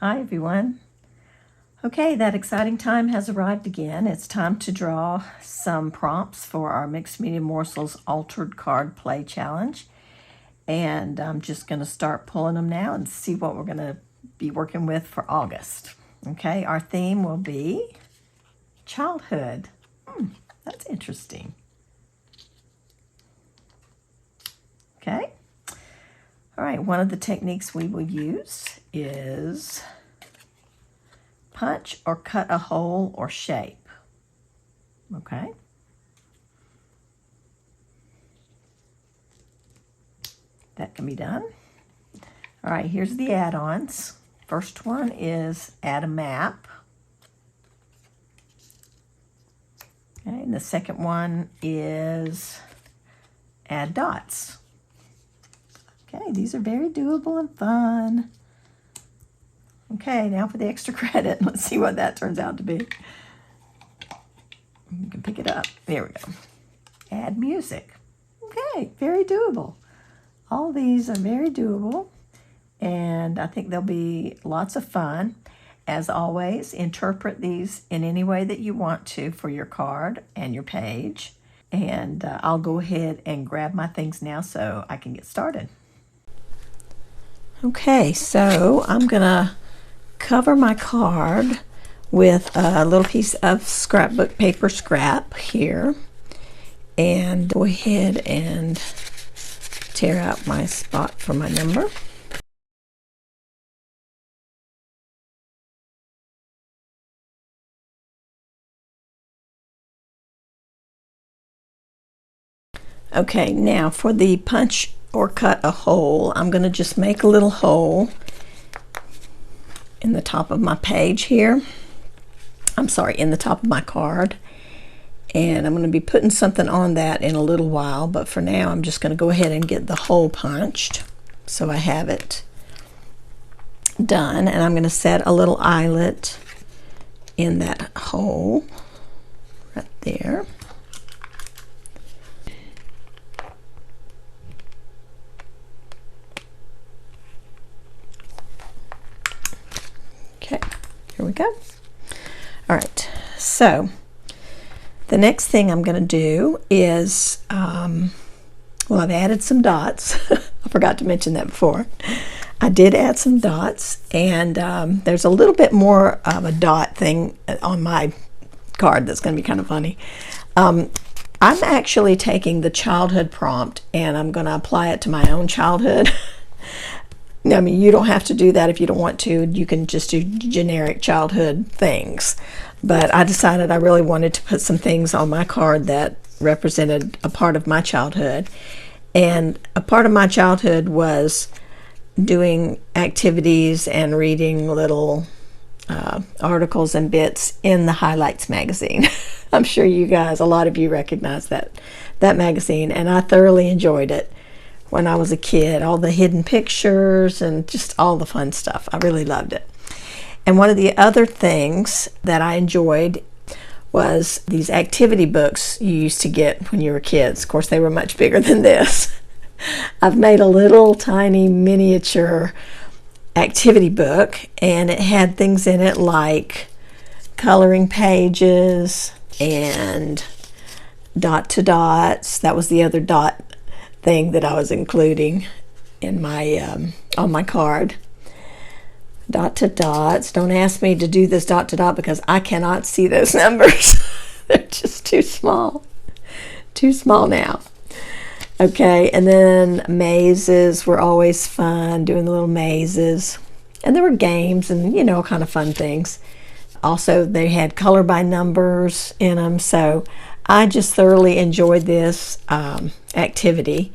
Hi everyone. Okay, that exciting time has arrived again. It's time to draw some prompts for our Mixed Media Morsels Altered Card Play Challenge. And I'm just going to start pulling them now and see what we're going to be working with for August. Okay, our theme will be childhood. That's interesting. Okay. All right, one of the techniques we will use is punch or cut a hole or shape. Okay. That can be done. All right, here's the add-ons. First one is add a map. Okay, and the second one is add dots. Okay, these are very doable and fun. Okay, now for the extra credit. Let's see what that turns out to be. You can pick it up. There we go. Add music. Okay, very doable. All these are very doable, and I think they'll be lots of fun. As always, interpret these in any way that you want to for your card and your page. And I'll go ahead and grab my things now so I can get started. Okay, so I'm gonna cover my card with a little piece of scrapbook paper scrap here, and go ahead and tear out my spot for my number. Okay, now for the punch or cut a hole, I'm going to just make a little hole in the top of my page here. I'm sorry, in the top of my card. And I'm going to be putting something on that in a little while, but for now I'm just going to go ahead and get the hole punched so I have it done. And I'm going to set a little eyelet in that hole right there. Okay, here we go. All right, so the next thing I'm going to do is, well, I've added some dots. I forgot to mention that before. I did add some dots, and there's a little bit more of a dot thing on my card that's going to be kind of funny. I'm actually taking the childhood prompt and I'm going to apply it to my own childhood. I mean, you don't have to do that if you don't want to. You can just do generic childhood things. But I decided I really wanted to put some things on my card that represented a part of my childhood. And a part of my childhood was doing activities and reading little articles and bits in the Highlights magazine. I'm sure you guys, a lot of you recognize that magazine, and I thoroughly enjoyed it when I was a kid. All the hidden pictures and just all the fun stuff. I really loved it. And one of the other things that I enjoyed was these activity books you used to get when you were kids. Of course, they were much bigger than this. I've made a little tiny miniature activity book, and it had things in it like coloring pages and dot to dots. That was the other dot thing that I was including in my on my card. Dot to dots. Don't ask me to do this dot to dot because I cannot see those numbers. They're just too small now. Okay, and then mazes were always fun, doing the little mazes, and there were games and kind of fun things. Also, they had color by numbers in them, so I just thoroughly enjoyed this activity,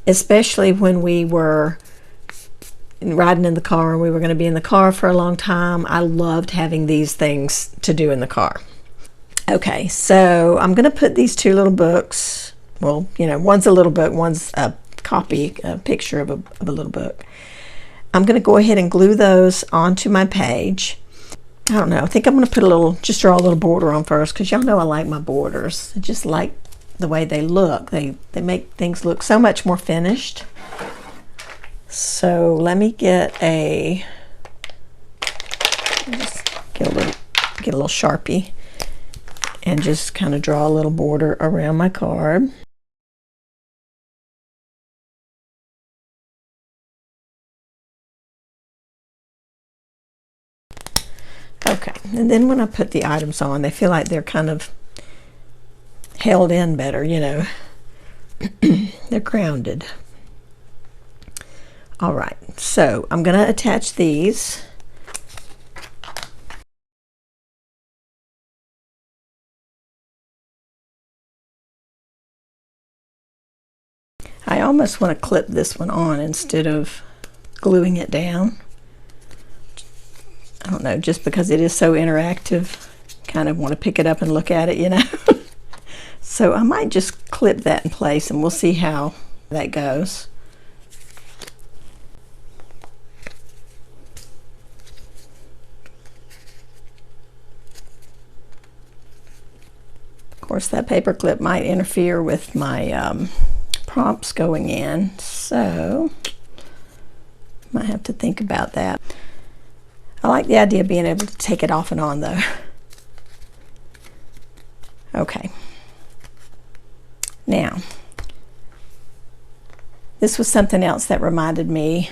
especially when we were riding in the car and we were going to be in the car for a long time. I loved having these things to do in the car. Okay, so I'm going to put these two little books, well, one's a little book, one's a copy, a picture of a little book. I'm going to go ahead and glue those onto my page. I don't know, I think I'm going to just draw a little border on first, because y'all know I like my borders. I just like the way they look. They make things look so much more finished. So let me get a a little Sharpie and just kind of draw a little border around my card. Okay, and then when I put the items on, they feel like they're kind of held in better, you know. They're grounded. All right, so I'm going to attach these. I almost want to clip this one on instead of gluing it down. I don't know, just because it is so interactive, kind of want to pick it up and look at it, you know. So I might just clip that in place and we'll see how that goes. Of course, that paper clip might interfere with my prompts going in, so might have to think about that. I like the idea of being able to take it off and on though. Okay. Now, this was something else that reminded me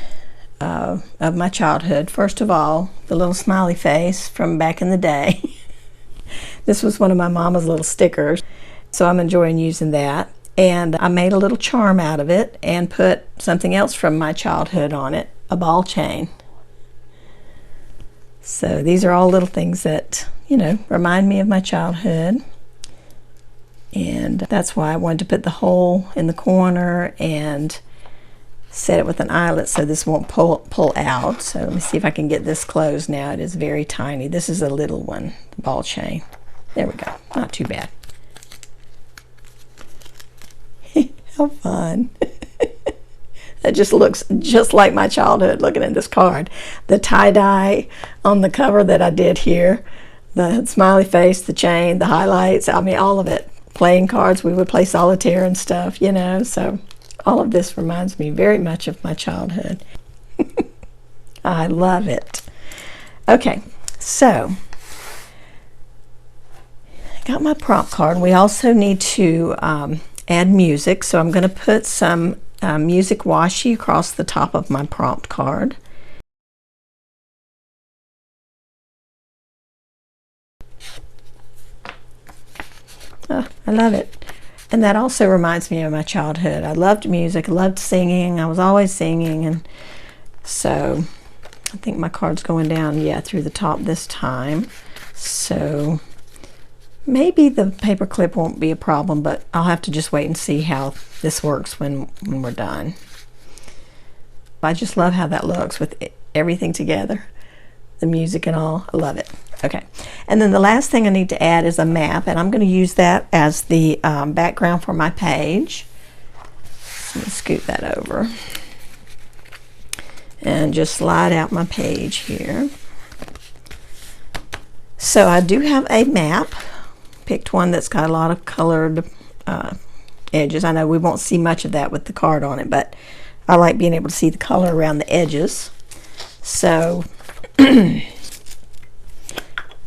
of my childhood. First of all, the little smiley face from back in the day. This was one of my mama's little stickers, so I'm enjoying using that. And I made a little charm out of it and put something else from my childhood on it, a ball chain. So these are all little things that, you know, remind me of my childhood. And that's why I wanted to put the hole in the corner and set it with an eyelet so this won't pull out. So let me see if I can get this closed now. It is very tiny. This is a little one, the ball chain. There we go. Not too bad. How fun. It just looks just like my childhood looking at this card. The tie-dye on the cover that I did here, the smiley face, the chain, the highlights, I mean all of it. Playing cards, we would play solitaire and stuff, you know, so all of this reminds me very much of my childhood. I love it. Okay, so I got my prompt card. We also need to add music, so I'm going to put some music washi across the top of my prompt card. Oh, I love it. And that also reminds me of my childhood. I loved music, I loved singing, I was always singing, and so I think my card's going down, yeah, through the top this time. So maybe the paper clip won't be a problem, but I'll have to just wait and see how this works when we're done. I just love how that looks with everything together, the music and all. I love it. Okay, and then the last thing I need to add is a map, and I'm going to use that as the background for my page. So let me scoot that over and just slide out my page here. So I do have a map. Picked one that's got a lot of colored edges. I know we won't see much of that with the card on it, but I like being able to see the color around the edges. So I'm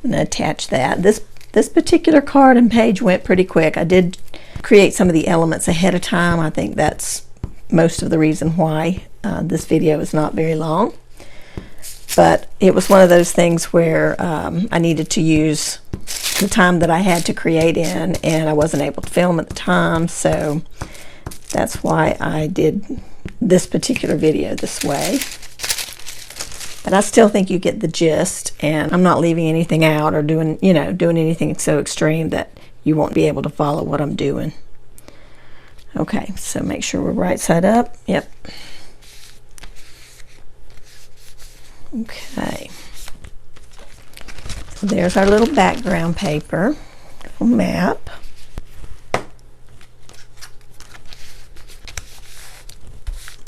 going to attach that. This particular card and page went pretty quick. I did create some of the elements ahead of time. I think that's most of the reason why this video is not very long. But it was one of those things where I needed to use the time that I had to create in, and I wasn't able to film at the time, so that's why I did this particular video this way. But I still think you get the gist, and I'm not leaving anything out or doing anything so extreme that you won't be able to follow what I'm doing. Okay, so make sure we're right side up. Yep. Okay. So there's our little background paper, little map.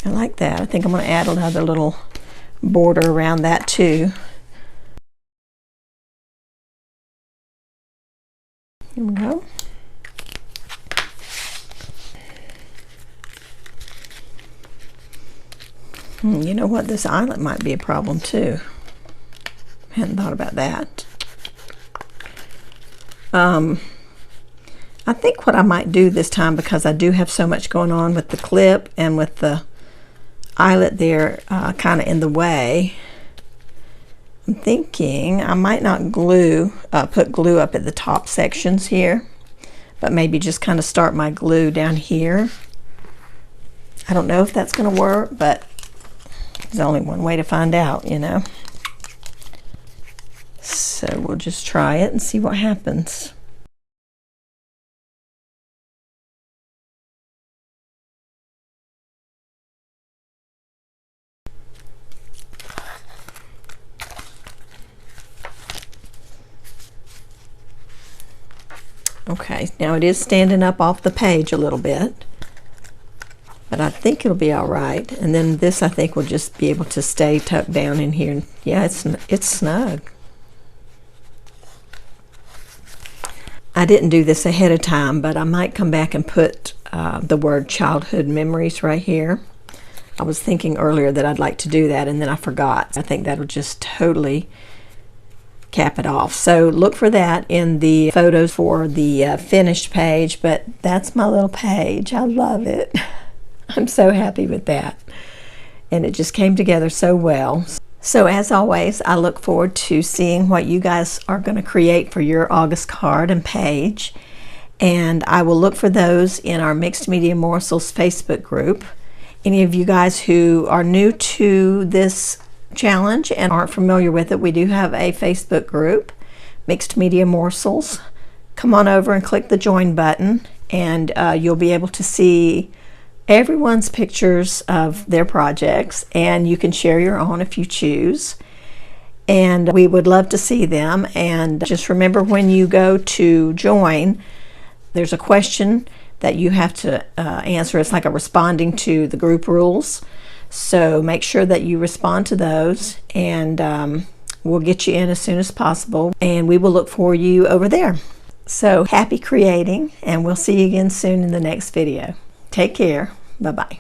I like that. I think I'm going to add another little border around that too. Here we go. You know what? This eyelet might be a problem too. Hadn't thought about that. I think what I might do this time, because I do have so much going on with the clip and with the eyelet there kind of in the way, I'm thinking I might not put glue up at the top sections here, but maybe just kind of start my glue down here. I don't know if that's going to work, but there's only one way to find out, you know. So we'll just try it and see what happens. Okay, now it is standing up off the page a little bit, but I think it'll be all right. And then this, I think, will just be able to stay tucked down in here. Yeah, it's snug. I didn't do this ahead of time, but I might come back and put the word childhood memories right here. I was thinking earlier that I'd like to do that, and then I forgot. I think that'll just totally cap it off. So look for that in the photos for the finished page, but that's my little page. I love it. I'm so happy with that, and it just came together so well. So as always, I look forward to seeing what you guys are going to create for your August card and page, and I will look for those in our Mixed Media Morsels Facebook group. Any of you guys who are new to this challenge and aren't familiar with it, we do have a Facebook group, Mixed Media Morsels. Come on over and click the join button, and you'll be able to see everyone's pictures of their projects, and you can share your own if you choose, and we would love to see them. And just remember, when you go to join, there's a question that you have to answer. It's like a responding to the group rules. So make sure that you respond to those, and we'll get you in as soon as possible, and we will look for you over there. So happy creating, and we'll see you again soon in the next video. Take care. Bye-bye.